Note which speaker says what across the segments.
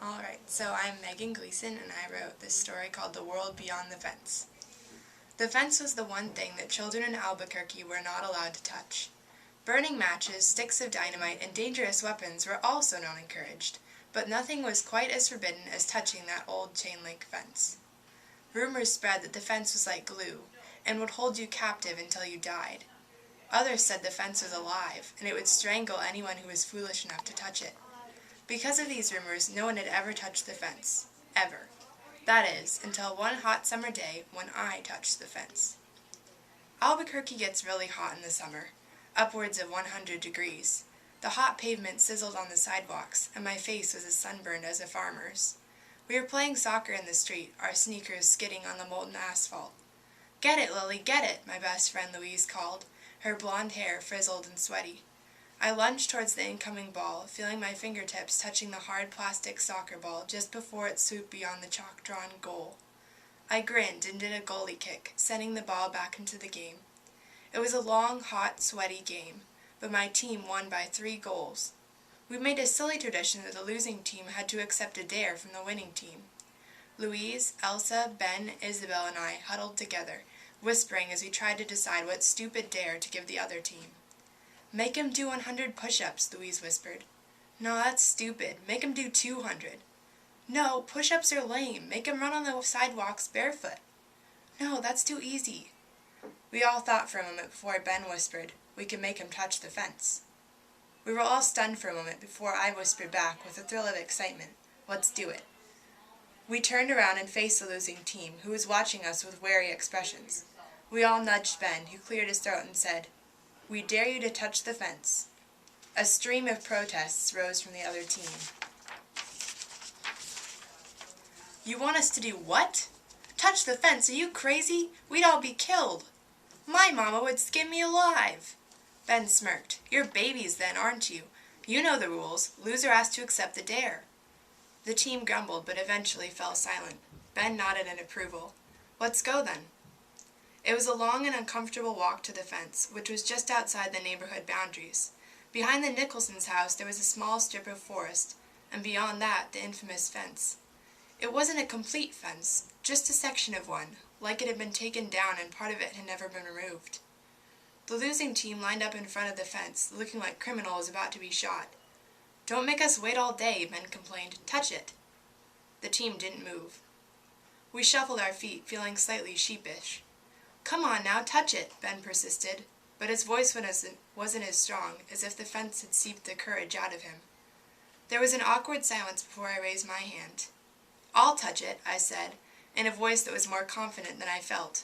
Speaker 1: Alright, so I'm Megan Gleason and I wrote this story called The World Beyond the Fence. The fence was the one thing that children in Albuquerque were not allowed to touch. Burning matches, sticks of dynamite, and dangerous weapons were also not encouraged, but nothing was quite as forbidden as touching that old chain-link fence. Rumors spread that the fence was like glue, and would hold you captive until you died. Others said the fence was alive, and it would strangle anyone who was foolish enough to touch it. Because of these rumors, no one had ever touched the fence. Ever. That is, until one hot summer day when I touched the fence. Albuquerque gets really hot in the summer, upwards of 100 degrees. The hot pavement sizzled on the sidewalks, and my face was as sunburned as a farmer's. We were playing soccer in the street, our sneakers skidding on the molten asphalt. "Get it, Lily, get it," my best friend Louise called, her blonde hair frizzled and sweaty. I lunged towards the incoming ball, feeling my fingertips touching the hard plastic soccer ball just before it swooped beyond the chalk-drawn goal. I grinned and did a goalie kick, sending the ball back into the game. It was a long, hot, sweaty game, but my team won by 3 goals. We made a silly tradition that the losing team had to accept a dare from the winning team. Louise, Elsa, Ben, Isabel, and I huddled together, whispering as we tried to decide what stupid dare to give the other team. "Make him do 100 push-ups," Louise whispered. "No, that's stupid. Make him do 200. "No, push-ups are lame. Make him run on the sidewalks barefoot." "No, that's too easy." We all thought for a moment before Ben whispered, "We can make him touch the fence." We were all stunned for a moment before I whispered back with a thrill of excitement, "Let's do it." We turned around and faced the losing team, who was watching us with wary expressions. We all nudged Ben, who cleared his throat and said, "We dare you to touch the fence." A stream of protests rose from the other team. "You want us to do what? Touch the fence? Are you crazy? We'd all be killed. My mama would skin me alive." Ben smirked. "You're babies then, aren't you? You know the rules. Loser has to accept the dare." The team grumbled, but eventually fell silent. Ben nodded in approval. "Let's go then." It was a long and uncomfortable walk to the fence, which was just outside the neighborhood boundaries. Behind the Nicholson's house there was a small strip of forest, and beyond that the infamous fence. It wasn't a complete fence, just a section of one, like it had been taken down and part of it had never been removed. The losing team lined up in front of the fence, looking like criminals about to be shot. "Don't make us wait all day," Ben complained. "Touch it." The team didn't move. We shuffled our feet, feeling slightly sheepish. "Come on now, touch it," Ben persisted, but his voice wasn't as strong, as if the fence had seeped the courage out of him. There was an awkward silence before I raised my hand. "I'll touch it," I said, in a voice that was more confident than I felt.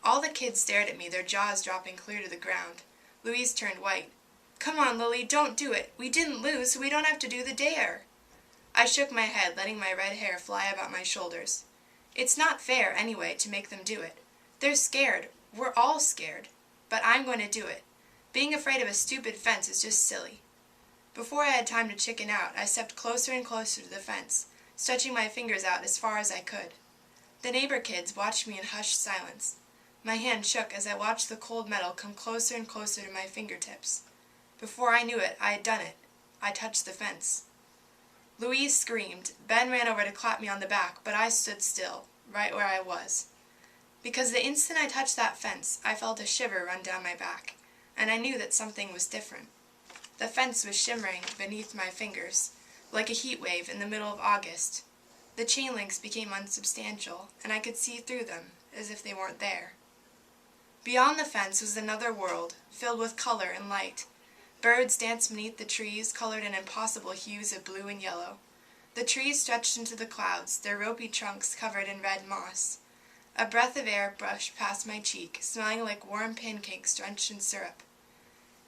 Speaker 1: All the kids stared at me, their jaws dropping clear to the ground. Louise turned white. "Come on, Lily, don't do it. We didn't lose, so we don't have to do the dare." I shook my head, letting my red hair fly about my shoulders. "It's not fair, anyway, to make them do it. They're scared. We're all scared. But I'm going to do it. Being afraid of a stupid fence is just silly." Before I had time to chicken out, I stepped closer and closer to the fence, stretching my fingers out as far as I could. The neighbor kids watched me in hushed silence. My hand shook as I watched the cold metal come closer and closer to my fingertips. Before I knew it, I had done it. I touched the fence. Louise screamed. Ben ran over to clap me on the back, but I stood still, right where I was. Because the instant I touched that fence, I felt a shiver run down my back, and I knew that something was different. The fence was shimmering beneath my fingers, like a heat wave in the middle of August. The chain links became unsubstantial, and I could see through them, as if they weren't there. Beyond the fence was another world, filled with color and light. Birds danced beneath the trees, colored in impossible hues of blue and yellow. The trees stretched into the clouds, their ropey trunks covered in red moss. A breath of air brushed past my cheek, smelling like warm pancakes drenched in syrup.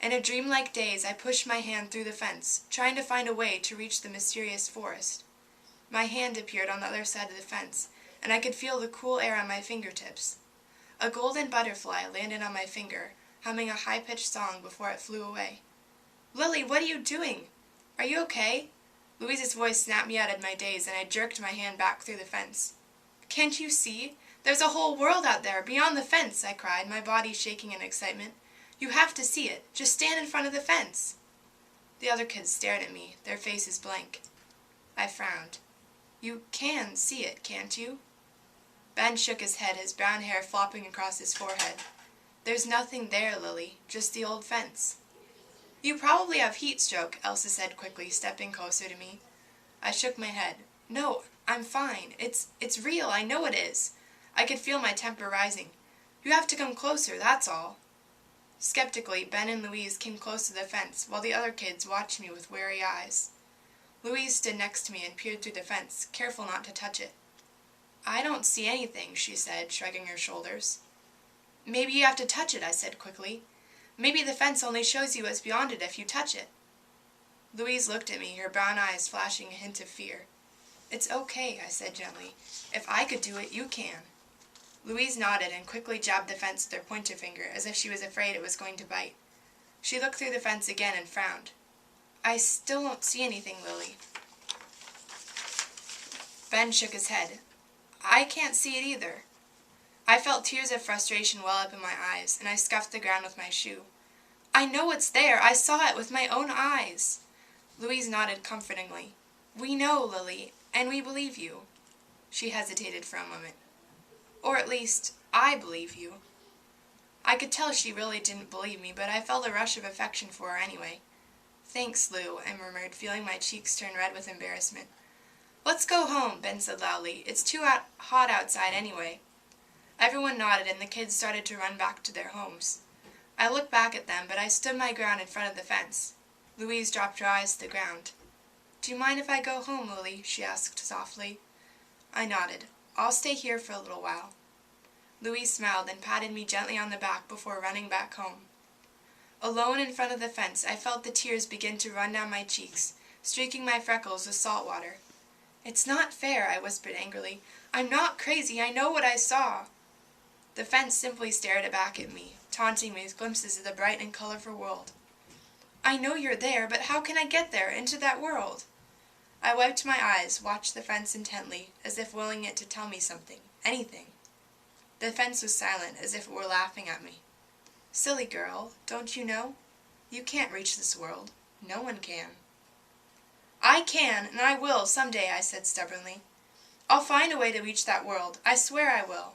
Speaker 1: In a dreamlike daze, I pushed my hand through the fence, trying to find a way to reach the mysterious forest. My hand appeared on the other side of the fence, and I could feel the cool air on my fingertips. A golden butterfly landed on my finger, humming a high-pitched song before it flew away. "Lily, what are you doing? Are you okay?" Louise's voice snapped me out of my daze, and I jerked my hand back through the fence. "Can't you see? There's a whole world out there, beyond the fence," I cried, my body shaking in excitement. "You have to see it. Just stand in front of the fence." The other kids stared at me, their faces blank. I frowned. You can see it, can't you? Ben shook his head, his brown hair flopping across his forehead. There's nothing there, Lily, just the old fence. You probably have heat stroke, Elsa said quickly, stepping closer to me. I shook my head. No, I'm fine. It's real, I know it is. I could feel my temper rising. You have to come closer, that's all. Skeptically, Ben and Louise came close to the fence, while the other kids watched me with wary eyes. Louise stood next to me and peered through the fence, careful not to touch it. I don't see anything, she said, shrugging her shoulders. Maybe you have to touch it, I said quickly. Maybe the fence only shows you what's beyond it if you touch it. Louise looked at me, her brown eyes flashing a hint of fear. It's okay, I said gently. If I could do it, you can. Louise nodded and quickly jabbed the fence with her pointer finger, as if she was afraid it was going to bite. She looked through the fence again and frowned. I still don't see anything, Lily. Ben shook his head. I can't see it either. I felt tears of frustration well up in my eyes, and I scuffed the ground with my shoe. I know it's there. I saw it with my own eyes. Louise nodded comfortingly. We know, Lily, and we believe you. She hesitated for a moment. Or at least, I believe you. I could tell she really didn't believe me, but I felt a rush of affection for her anyway. Thanks, Lou, I murmured, feeling my cheeks turn red with embarrassment. Let's go home, Ben said loudly. It's too hot outside anyway. Everyone nodded, and the kids started to run back to their homes. I looked back at them, but I stood my ground in front of the fence. Louise dropped her eyes to the ground. Do you mind if I go home, Lily? She asked softly. I nodded. I'll stay here for a little while. Louise smiled and patted me gently on the back before running back home. Alone in front of the fence, I felt the tears begin to run down my cheeks, streaking my freckles with salt water. It's not fair, I whispered angrily. I'm not crazy. I know what I saw. The fence simply stared back at me, taunting me with glimpses of the bright and colorful world. I know you're there, but how can I get there, into that world? I wiped my eyes, watched the fence intently, as if willing it to tell me something, anything. The fence was silent, as if it were laughing at me. Silly girl, don't you know? You can't reach this world. No one can. I can, and I will, someday, I said stubbornly. I'll find a way to reach that world. I swear I will.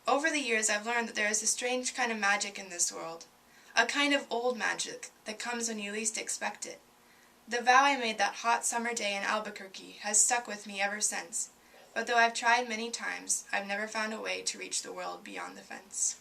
Speaker 1: Over the years, I've learned that there is a strange kind of magic in this world, a kind of old magic that comes when you least expect it. The vow I made that hot summer day in Albuquerque has stuck with me ever since, but though I've tried many times, I've never found a way to reach the world beyond the fence.